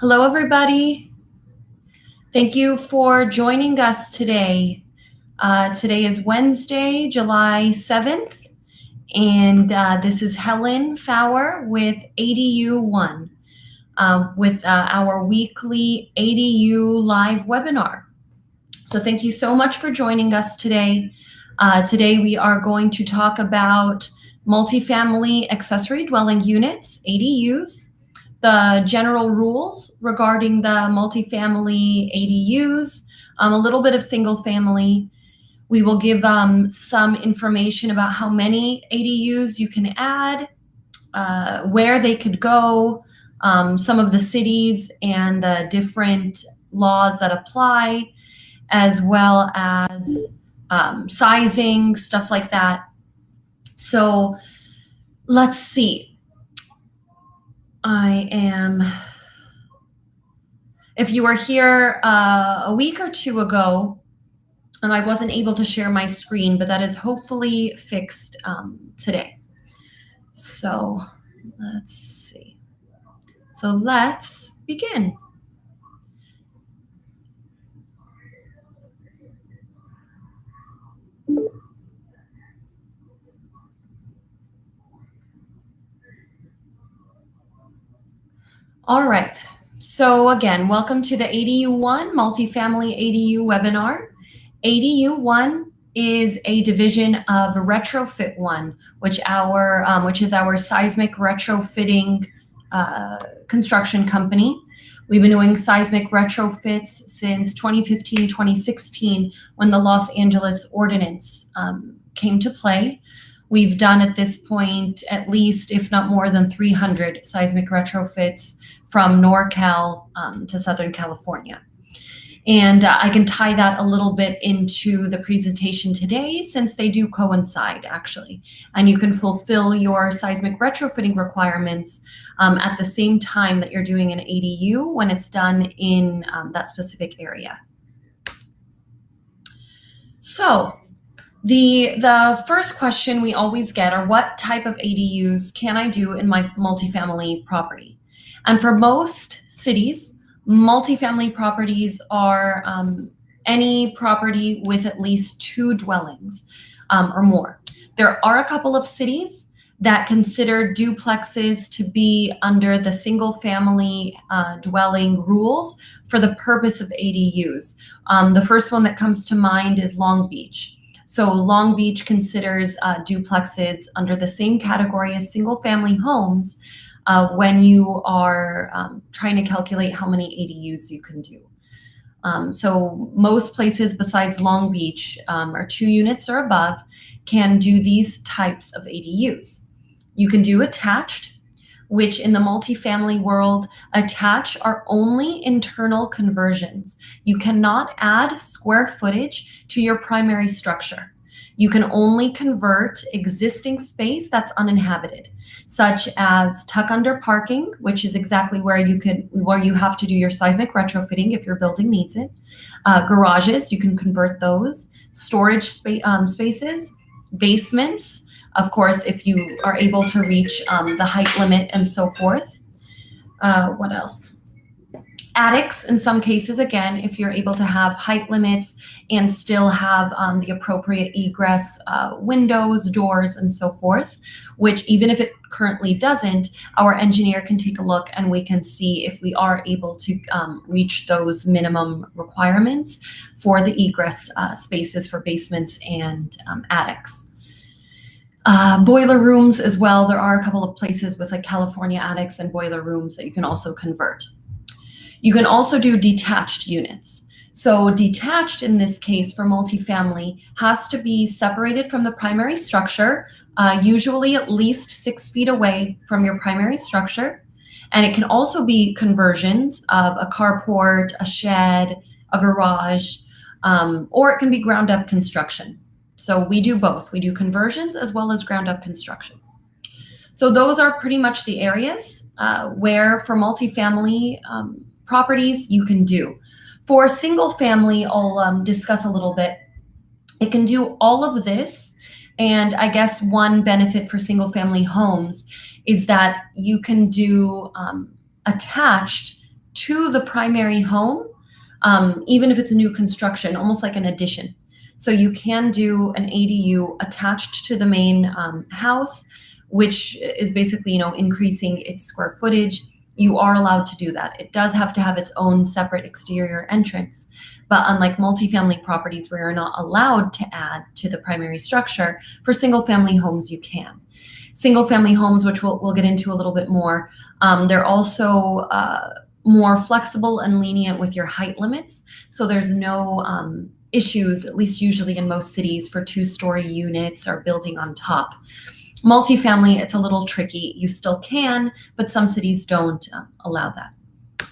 Hello, everybody. Thank you for joining us today. Today is Wednesday, July 7th, and this is Helen Fowler with ADU1 with our weekly ADU live webinar. So thank you so much for joining us today. Today we are going to talk about multifamily accessory dwelling units, ADUs, the general rules regarding the multifamily ADUs, a little bit of single family. We will give some information about how many ADUs you can add, where they could go, some of the cities and the different laws that apply, as well as sizing, stuff like that. So let's see. If you were here a week or two ago, I wasn't able to share my screen, but that is hopefully fixed today. So let's see. So let's begin. All right. So again, welcome to the ADU1 Multifamily ADU webinar. ADU1 is a division of Retrofit One, which is our seismic retrofitting construction company. We've been doing seismic retrofits since 2015, 2016, when the Los Angeles Ordinance came to play. We've done at this point at least, if not more than 300 seismic retrofits from NorCal to Southern California. And I can tie that a little bit into the presentation today, since they do coincide, actually. And you can fulfill your seismic retrofitting requirements at the same time that you're doing an ADU when it's done in that specific area. So the first question we always get are, what type of ADUs can I do in my multifamily property? And for most cities, multifamily properties are any property with at least 2 dwellings or more. There are a couple of cities that consider duplexes to be under the single family dwelling rules for the purpose of ADUs. The first one that comes to mind is Long Beach. So Long Beach considers duplexes under the same category as single family homes when you are trying to calculate how many ADUs you can do. So most places besides Long Beach or 2 units or above can do these types of ADUs. You can do attached, which in the multifamily world, attached are only internal conversions. You cannot add square footage to your primary structure. You can only convert existing space that's uninhabited, such as tuck under parking, which is exactly where you have to do your seismic retrofitting if your building needs it. Garages, you can convert those. Storage spaces, basements, of course, if you are able to reach the height limit and so forth. What else? Attics, in some cases, again, if you're able to have height limits and still have the appropriate egress windows, doors, and so forth, which even if it currently doesn't, our engineer can take a look and we can see if we are able to reach those minimum requirements for the egress spaces for basements and attics. Boiler rooms as well. There are a couple of places with like California attics and boiler rooms that you can also convert. You can also do detached units. So detached in this case for multifamily has to be separated from the primary structure, usually at least 6 feet away from your primary structure. And it can also be conversions of a carport, a shed, a garage, or it can be ground up construction. So we do both. We do conversions as well as ground up construction. So those are pretty much the areas where for multifamily properties you can do. For single family, I'll discuss a little bit. It can do all of this. And I guess one benefit for single family homes is that you can do attached to the primary home, even if it's a new construction, almost like an addition. So you can do an ADU attached to the main house, which is basically, increasing its square footage. You are allowed to do that. It does have to have its own separate exterior entrance. But unlike multifamily properties where you're not allowed to add to the primary structure, for single family homes, you can. Single family homes, which we'll get into a little bit more, they're also more flexible and lenient with your height limits. So there's no issues, at least usually in most cities, for 2-story units or building on top. Multifamily, it's a little tricky. You still can, but some cities don't allow that.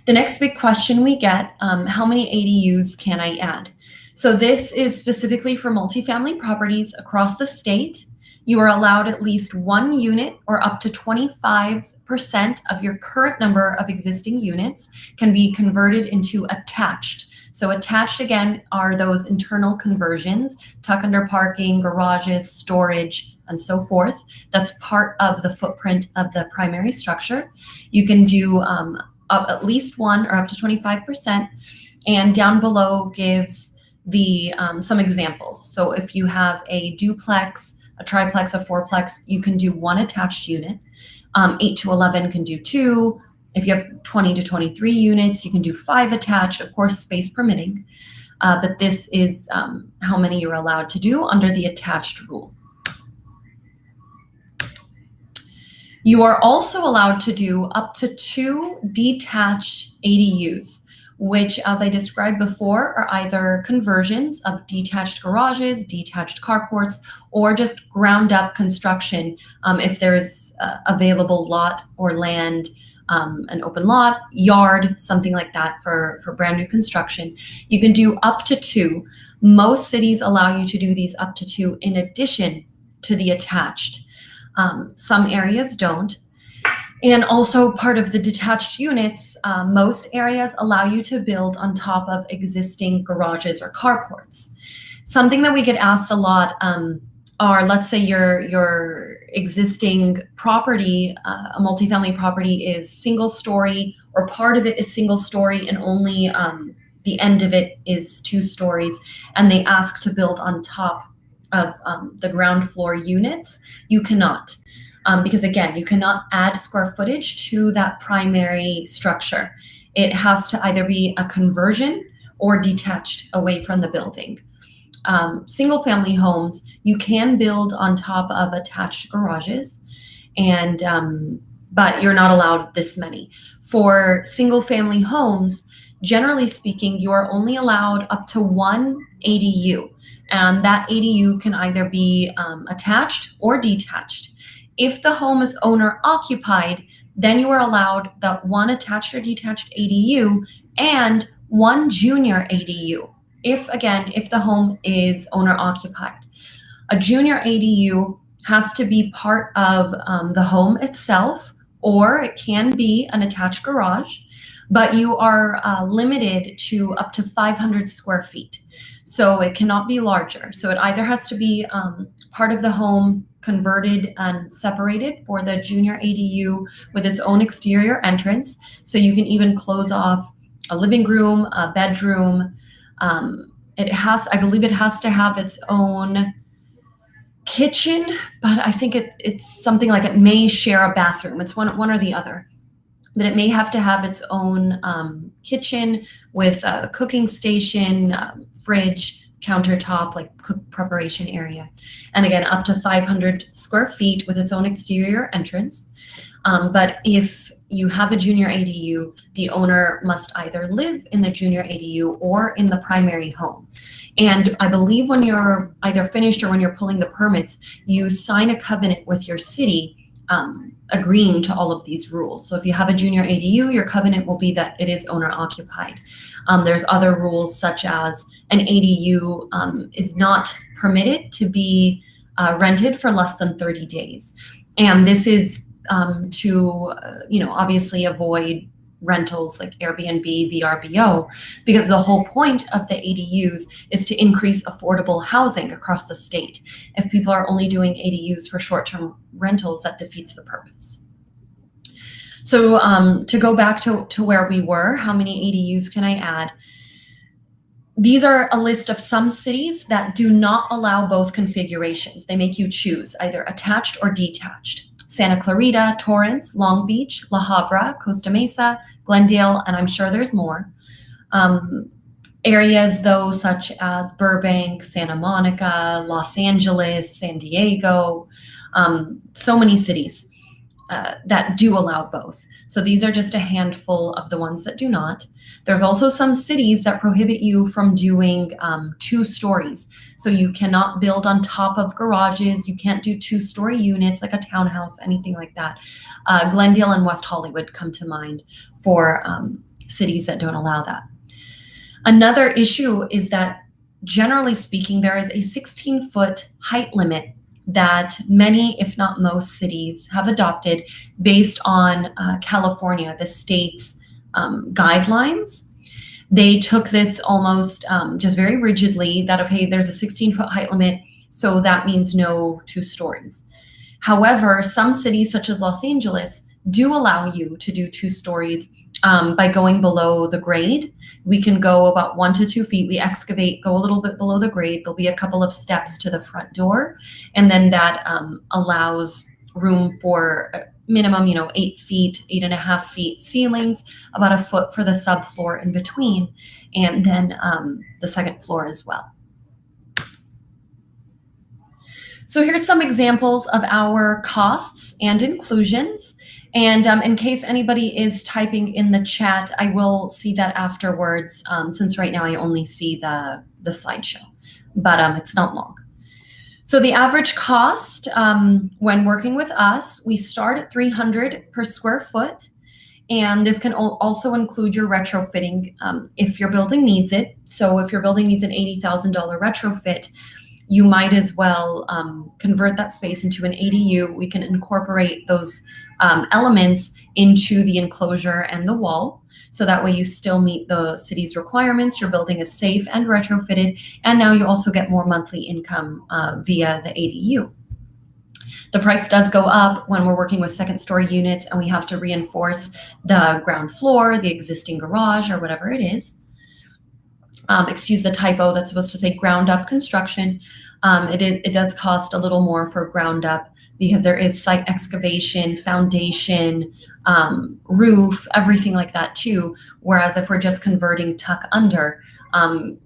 The next big question we get, how many ADUs can I add? So this is specifically for multifamily properties across the state. You are allowed at least 1 unit, or up to 25% of your current number of existing units can be converted into attached. So attached, again, are those internal conversions, tuck under parking, garages, storage, and so forth. That's part of the footprint of the primary structure. You can do at least 1 or up to 25%. And down below gives the some examples. So if you have a duplex, a triplex, a fourplex, you can do 1 attached unit. 8 to 11 can do 2. If you have 20 to 23 units, you can do 5 attached, of course, space permitting. But this is how many you're allowed to do under the attached rule. You are also allowed to do up to 2 detached ADUs, which, as I described before, are either conversions of detached garages, detached carports, or just ground up construction if there's available lot or land, an open lot, yard, something like that for brand new construction. You can do up to 2. Most cities allow you to do these up to 2 in addition to the attached. Some areas don't. And also part of the detached units, most areas allow you to build on top of existing garages or carports. Something that we get asked a lot are, let's say your existing property, a multifamily property, is single story, or part of it is single story and only the end of it is 2 stories, and they ask to build on top of the ground floor units. You cannot. Because again, you cannot add square footage to that primary structure. It has to either be a conversion or detached away from the building. Single family homes, you can build on top of attached garages, and but you're not allowed this many. For single family homes, generally speaking, you are only allowed up to 1 ADU, and that ADU can either be attached or detached. If the home is owner occupied, then you are allowed that 1 attached or detached ADU and 1 junior ADU. If the home is owner occupied. A junior ADU has to be part of the home itself, or it can be an attached garage, but you are limited to up to 500 square feet. So it cannot be larger. So it either has to be part of the home, converted and separated for the junior ADU with its own exterior entrance. So you can even close off a living room, a bedroom. I believe it has to have its own kitchen, but I think it's something like it may share a bathroom. It's one or the other. But it may have to have its own kitchen with a cooking station, fridge, countertop, like cook preparation area. And again, up to 500 square feet with its own exterior entrance. But if you have a junior ADU, the owner must either live in the junior ADU or in the primary home. And I believe when you're either finished or when you're pulling the permits, you sign a covenant with your city agreeing to all of these rules. So if you have a junior ADU, your covenant will be that it is owner occupied. There's other rules, such as an ADU is not permitted to be rented for less than 30 days. And this is to obviously avoid rentals like Airbnb, VRBO, because the whole point of the ADUs is to increase affordable housing across the state. If people are only doing ADUs for short-term rentals, that defeats the purpose. So to go back to where we were, how many ADUs can I add? These are a list of some cities that do not allow both configurations. They make you choose either attached or detached. Santa Clarita, Torrance, Long Beach, La Habra, Costa Mesa, Glendale, and I'm sure there's more. Areas though, such as Burbank, Santa Monica, Los Angeles, San Diego, so many cities that do allow both. So these are just a handful of the ones that do not. There's also some cities that prohibit you from doing 2 stories. So you cannot build on top of garages. You can't do 2-story units like a townhouse, anything like that. Glendale and West Hollywood come to mind for cities that don't allow that. Another issue is that, generally speaking, there is a 16-foot height limit that many, if not most, cities have adopted based on California, the state's guidelines. They took this almost just very rigidly that, okay, there's a 16-foot height limit, so that means no 2 stories. However, some cities, such as Los Angeles, do allow you to do 2 stories by going below the grade. We can go about 1 to 2 feet. We excavate, go a little bit below the grade. There'll be a couple of steps to the front door. And then that allows room for minimum, 8 feet, 8.5 feet ceilings, about a foot for the subfloor in between, and then the second floor as well. So here's some examples of our costs and inclusions. And in case anybody is typing in the chat, I will see that afterwards, since right now I only see the slideshow, but it's not long. So the average cost when working with us, we start at $300 per square foot. And this can also include your retrofitting if your building needs it. So if your building needs an $80,000 retrofit, you might as well convert that space into an ADU. We can incorporate those elements into the enclosure and the wall. So that way you still meet the city's requirements. Your building is safe and retrofitted. And now you also get more monthly income via the ADU. The price does go up when we're working with 2nd-story units and we have to reinforce the ground floor, the existing garage, or whatever it is. Excuse the typo, that's supposed to say ground up construction. It does cost a little more for ground up because there is site excavation, foundation, roof, everything like that too. Whereas if we're just converting tuck under,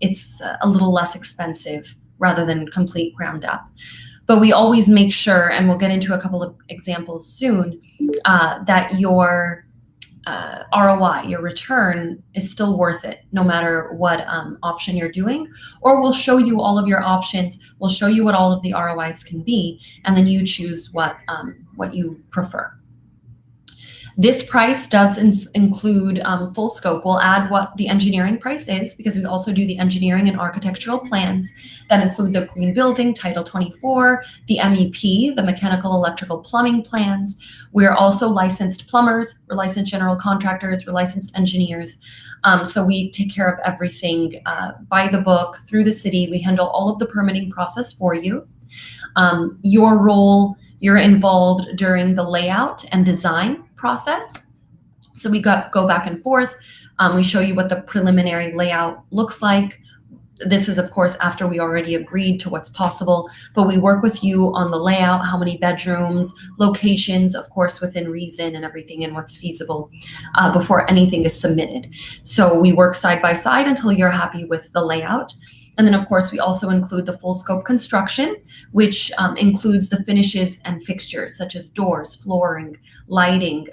it's a little less expensive rather than complete ground up. But we always make sure, and we'll get into a couple of examples soon, that your ROI, your return, is still worth it no matter what option you're doing. Or we'll show you all of your options. We'll show you what all of the ROIs can be, and then you choose what you prefer. This price does include full scope. We'll add what the engineering price is because we also do the engineering and architectural plans that include the green building, Title 24, the MEP, the mechanical, electrical, plumbing plans. We're also licensed plumbers, we're licensed general contractors, we're licensed engineers. So we take care of everything by the book through the city. We handle all of the permitting process for you. Your role, you're involved during the layout and design process. So we go back and forth. We show you what the preliminary layout looks like. This is, of course, after we already agreed to what's possible, but we work with you on the layout, how many bedrooms, locations, of course, within reason and everything and what's feasible before anything is submitted. So we work side by side until you're happy with the layout. And then, of course, we also include the full scope construction, which includes the finishes and fixtures such as doors, flooring, lighting.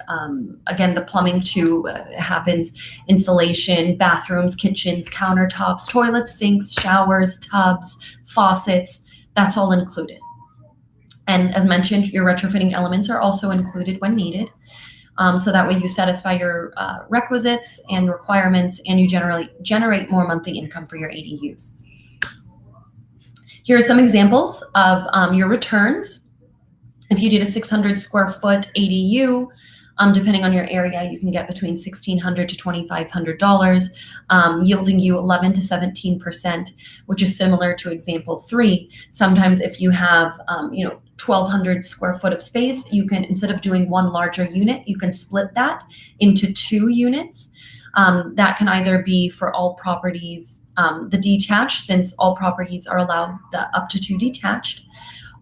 Again, the plumbing too happens, insulation, bathrooms, kitchens, countertops, toilets, sinks, showers, tubs, faucets. That's all included. And as mentioned, your retrofitting elements are also included when needed. So that way you satisfy your requisites and requirements, and you generate more monthly income for your ADUs. Here are some examples of your returns. If you did a 600 square foot ADU, depending on your area, you can get between $1,600 to $2,500, yielding you 11 to 17%, which is similar to example 3. Sometimes if you have, 1,200 square foot of space, you can, instead of doing one larger unit, you can split that into 2 units. That can either be for all properties, the detached, since all properties are allowed the up to 2 detached,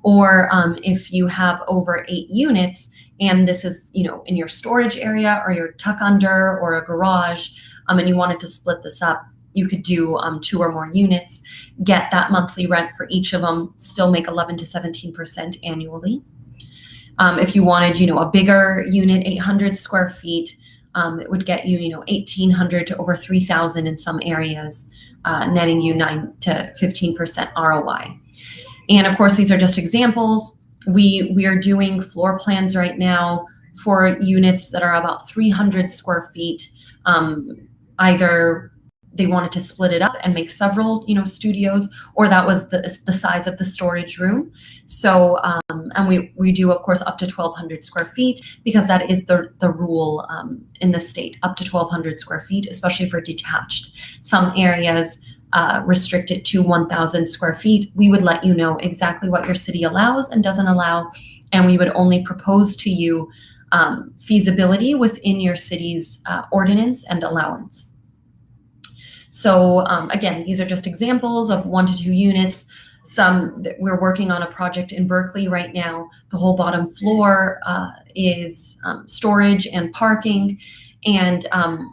or if you have over 8 units and this is, in your storage area or your tuck under or a garage, and you wanted to split this up, you could do 2 or more units, get that monthly rent for each of them, still make 11 to 17% annually. If you wanted, a bigger unit, 800 square feet, it would get you, 1,800 to over 3,000 in some areas, netting you 9 to 15% ROI. And of course, these are just examples. We are doing floor plans right now for units that are about 300 square feet. Either they wanted to split it up and make several, studios, or that was the size of the storage room. So, and we do, of course, up to 1,200 square feet, because that is the rule in the state, up to 1,200 square feet, especially for detached. Some areas restrict it to 1,000 square feet. We would let you know exactly what your city allows and doesn't allow, and we would only propose to you feasibility within your city's ordinance and allowance. So again, these are just examples of 1 to 2 units. We're working on a project in Berkeley right now. The whole bottom floor is storage and parking, and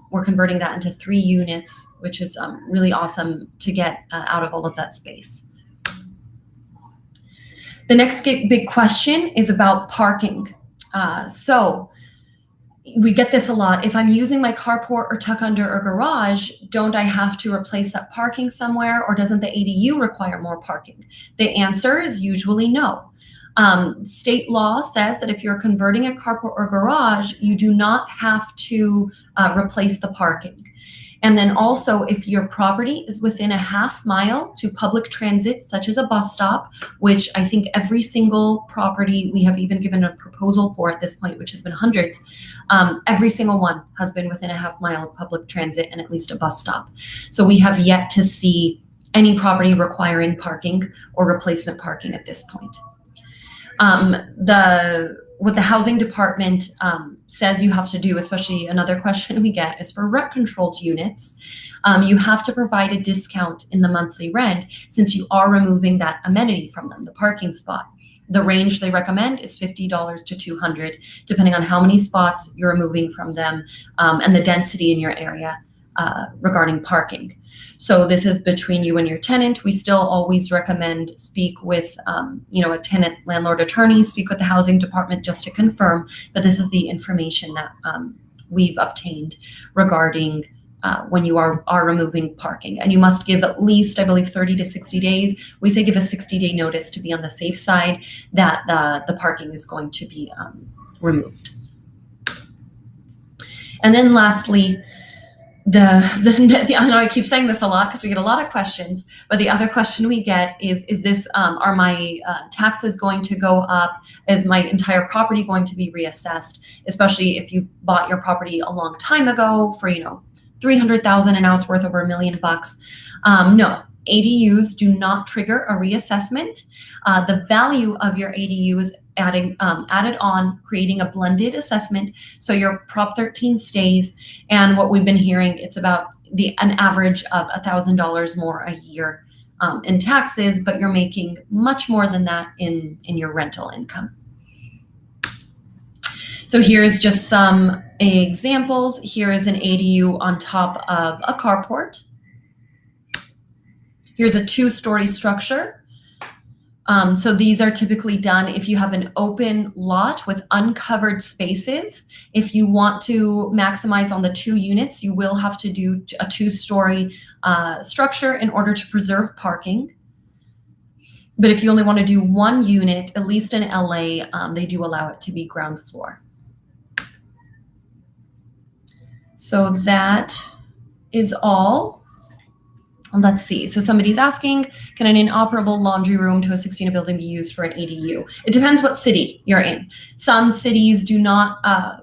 we're converting that into 3 units, which is really awesome to get out of all of that space. The next big question is about parking. So we get this a lot. If I'm using my carport or tuck under or garage, don't I have to replace that parking somewhere, or doesn't the ADU require more parking? The answer is usually no. State law says that if you're converting a carport or garage, you do not have to replace the parking. And then also, if your property is within a half mile to public transit, such as a bus stop, which I think every single property we have even given a proposal for at this point, which has been hundreds, every single one has been within a half mile of public transit and at least a bus stop. So we have yet to see any property requiring parking or replacement parking at this point. What the housing department says you have to do, especially another question we get, is for rent-controlled units, you have to provide a discount in the monthly rent since you are removing that amenity from them, the parking spot. The range they recommend is $50 to $200, depending on how many spots you're removing from them and the density in your area regarding parking. So this is between you and your tenant. We still always recommend speak with, a tenant landlord attorney, speak with the housing department just to confirm that this is the information that we've obtained regarding when you are removing parking. And you must give at least, I believe, 30 to 60 days. We say give a 60-day notice to be on the safe side that the parking is going to be removed. And then lastly, I know I keep saying this a lot because we get a lot of questions, but the other question we get is this, are my taxes going to go up? Is my entire property going to be reassessed? Especially if you bought your property a long time ago for, $300,000 and now it's worth over $1 million. No, ADUs do not trigger a reassessment. The value of your ADU is added on, creating a blended assessment. So your Prop 13 stays, and what we've been hearing, it's about an average of $1,000 more a year in taxes, but you're making much more than that in your rental income. So here's just some examples. Here is an ADU on top of a carport. Here's a 2-story structure. So these are typically done if you have an open lot with uncovered spaces. If you want to maximize on the 2 units, you will have to do a 2-story structure in order to preserve parking. But if you only want to do 1 unit, at least in LA, they do allow it to be ground floor. So that is all Let's see. So somebody's asking, can an inoperable laundry room to a 16-unit building be used for an ADU? It depends what city you're in. Some cities do not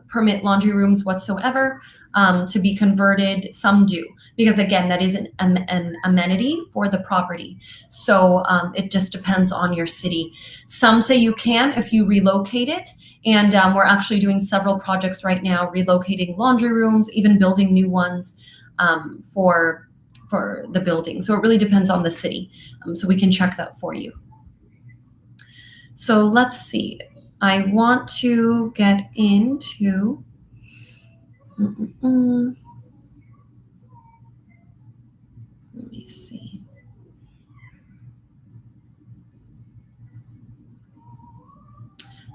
permit laundry rooms whatsoever to be converted. Some do, because again, that is an amenity for the property. So it just depends on your city. Some say you can if you relocate it. And we're actually doing several projects right now, relocating laundry rooms, even building new ones for the building. So it really depends on the city. So we can check that for you. So let's see. I want to get into, let me see.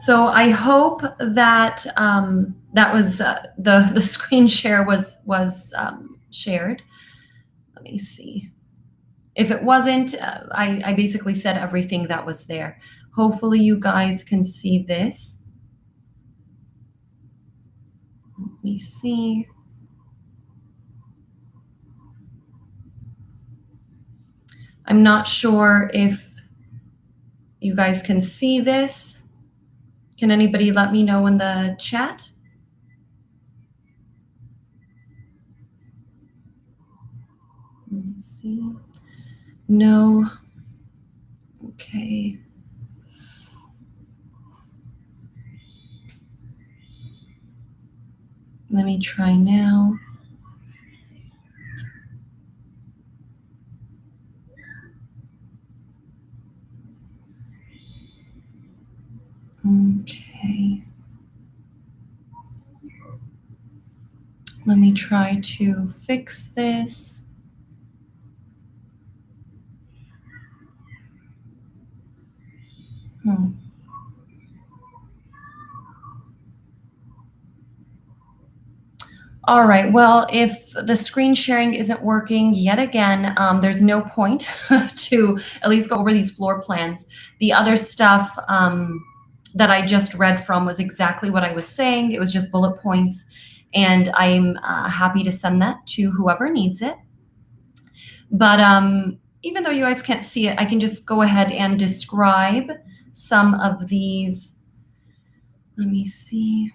So I hope that that was the screen share was shared. Let me see. If it wasn't, I basically said everything that was there. Hopefully you guys can see this. Let me see. I'm not sure if you guys can see this. Can anybody let me know in the chat? Let me see. No. Okay. Let me try now. Okay. Let me try to fix this. All right, well, if the screen sharing isn't working yet again, there's no point to at least go over these floor plans. The other stuff that I just read from was exactly what I was saying. It was just bullet points, and I'm happy to send that to whoever needs it. But even though you guys can't see it, I can just go ahead and describe some of these. Let me see.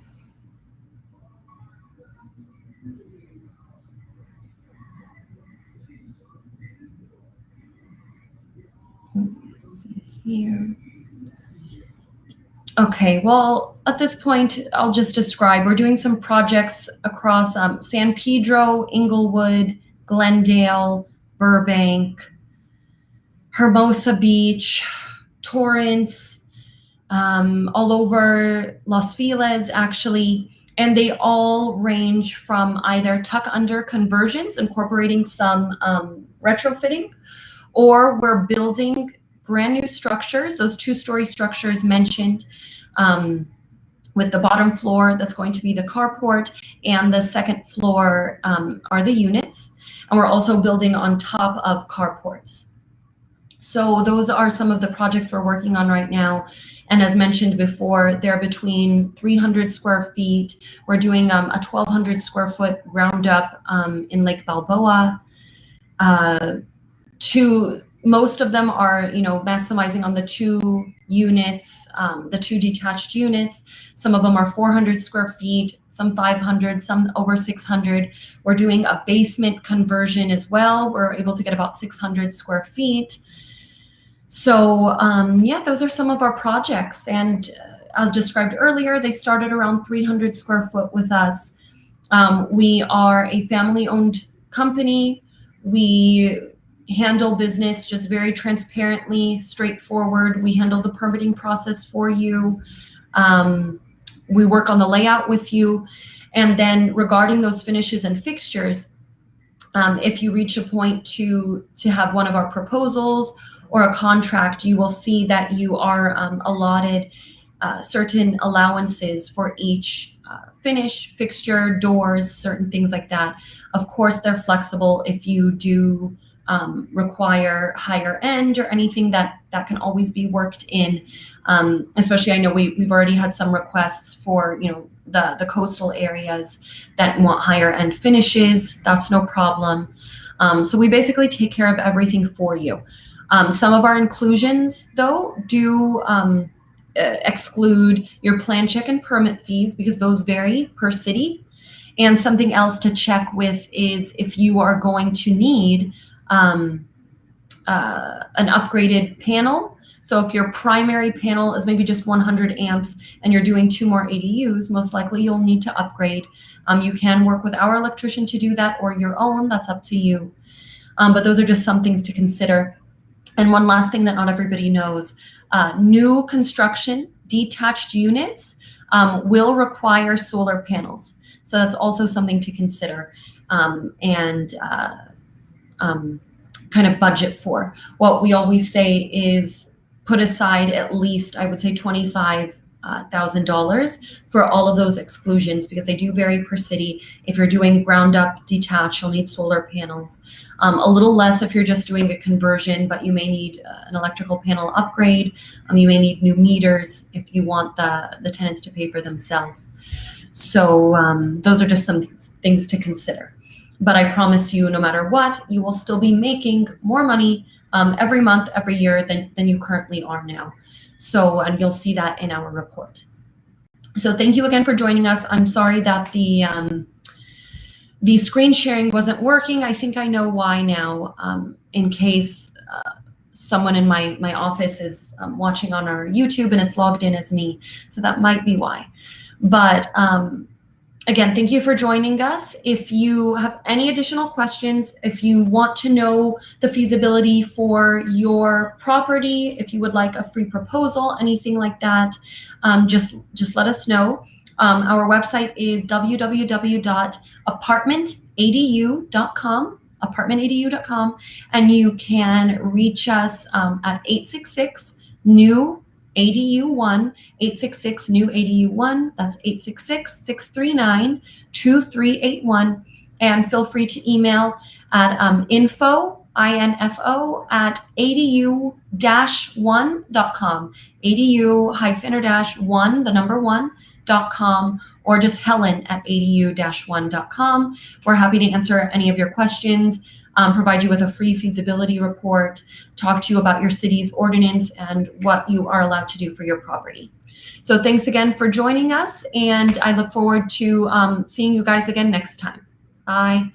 Let me see here. Okay, well, at this point, I'll just describe. We're doing some projects across San Pedro, Inglewood, Glendale, Burbank, Hermosa Beach, Torrance, all over Los Feliz, actually. And they all range from either tuck-under conversions, incorporating some retrofitting, or we're building brand new structures, those two-story structures mentioned, with the bottom floor that's going to be the carport, and the second floor are the units. And we're also building on top of carports. So those are some of the projects we're working on right now. And as mentioned before, they're between 300 square feet. We're doing a 1,200 square foot ground up in Lake Balboa. Most of them are, maximizing on the 2 units, the 2 detached units. Some of them are 400 square feet, some 500, some over 600. We're doing a basement conversion as well. We're able to get about 600 square feet. So yeah, those are some of our projects. And as described earlier, they started around 300 square foot with us. We are a family-owned company. We handle business just very transparently, straightforward. We handle the permitting process for you. We work on the layout with you. And then regarding those finishes and fixtures, if you reach a point to have one of our proposals or a contract, you will see that you are allotted certain allowances for each finish, fixture, doors, certain things like that. Of course, they're flexible if you do require higher end or anything, that can always be worked in. Especially, I know we've already had some requests for the coastal areas that want higher end finishes. That's no problem. So we basically take care of everything for you. Some of our inclusions, though, do exclude your plan check and permit fees because those vary per city. And something else to check with is if you are going to need an upgraded panel. So if your primary panel is maybe just 100 amps and you're doing 2 more ADUs, most likely you'll need to upgrade. You can work with our electrician to do that or your own, that's up to you. But those are just some things to consider. And one last thing that not everybody knows, new construction detached units will require solar panels. So that's also something to consider and kind of budget for. What we always say is put aside at least, I would say, $25,000 for all of those exclusions because they do vary per city. If you're doing ground up detached, you'll need solar panels. A little less if you're just doing a conversion, but you may need an electrical panel upgrade. You may need new meters if you want the tenants to pay for themselves. So those are just some things to consider. But I promise you, no matter what, you will still be making more money every month, every year than you currently are now. So, and you'll see that in our report. So thank you again for joining us. I'm sorry that the screen sharing wasn't working. I think I know why now, in case someone in my office is watching on our YouTube and it's logged in as me. So that might be why. But again, thank you for joining us. If you have any additional questions, if you want to know the feasibility for your property, if you would like a free proposal, anything like that, just let us know. Our website is www.apartmentadu.com, and you can reach us at 866-NEW ADU1, 866-NEW ADU1. That's 866-639-2381. And feel free to email at info at ADU-1.com, ADU-1, the number 1.com, or just Helen at ADU-1.com. We're happy to answer any of your questions, provide you with a free feasibility report, talk to you about your city's ordinance and what you are allowed to do for your property. So thanks again for joining us, and I look forward to seeing you guys again next time. Bye.